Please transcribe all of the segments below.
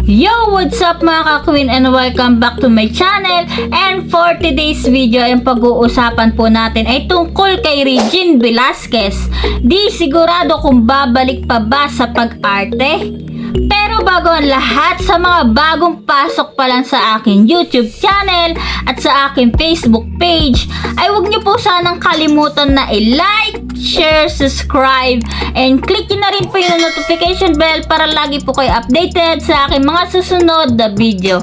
Yo! What's up mga ka-queen and welcome back to my channel. And for today's video, yung pag-uusapan po natin ay tungkol kay Regine Velasquez. Di sigurado kung babalik pa ba sa pag-arte? Pero bago ang lahat, sa mga bagong pasok pa lang sa akin YouTube channel at sa aking Facebook page, ay huwag niyo po sanang kalimutan na i-like, share, subscribe, and click nyo na rin po yung notification bell para lagi po kayo updated sa aking mga susunod na video.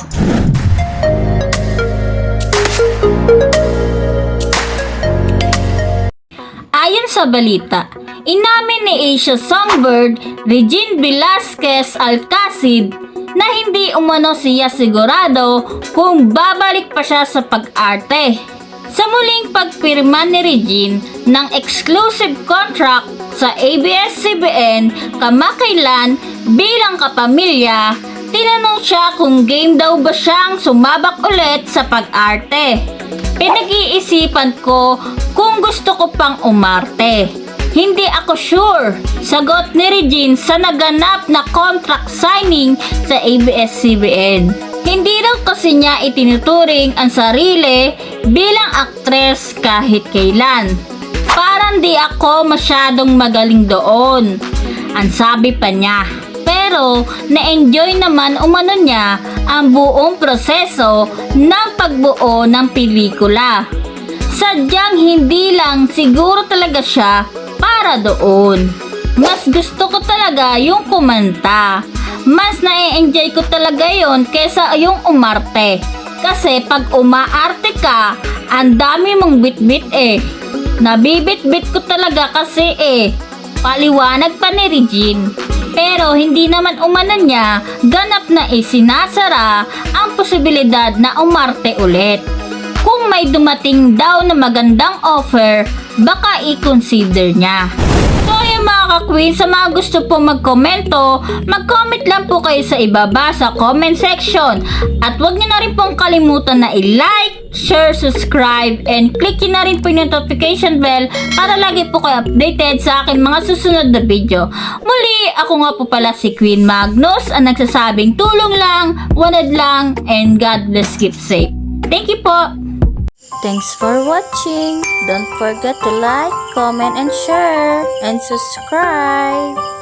Ayon sa balita, inamin ni Asia Songbird, Regine Velasquez Alcacid na hindi umano siya sigurado kung babalik pa siya sa pag-arte. Sa muling pagpirma ni Regine ng exclusive contract sa ABS-CBN kamakailan bilang kapamilya, tinanong siya kung game daw ba siyang sumabak ulit sa pag-arte. Pinag-iisipan ko kung gusto ko pang umarte. Hindi ako sure, sagot ni Regine sa naganap na contract signing sa ABS-CBN. Hindi raw kasi niya itinuturing ang sarili bilang aktres kahit kailan. Parang di ako masyadong magaling doon, ang sabi pa niya. Pero na-enjoy naman umano niya ang buong proseso ng pagbuo ng pelikula. Sadyang hindi lang siguro talaga siya para doon. Mas gusto ko talaga yung kumanta. Mas na-enjoy ko talaga yon kesa yung umarte. Kasi pag umaarte ka, ang dami mong bit-bit eh. Nabibit-bit ko talaga kasi eh. Paliwanag pa ni Regine. Pero hindi naman umano niya ganap na isinasara ang posibilidad na umarte ulit. Kung may dumating daw na magandang offer, baka i-consider niya. So yung mga ka-queen, sa mga gusto po magkomento, mag-comment lang po kayo sa ibaba sa comment section. At huwag niyo na rin pong kalimutan na i-like, share, subscribe, and click nyo na rin po yung notification bell para lagi po kayo updated sa akin mga susunod na video. Muli, ako nga po pala si Queen Magnus, ang nagsasabing tulong lang, wanted lang, and God bless, keep safe. Thank you po! Thanks for watching. Don't forget to like, comment, and share, and subscribe.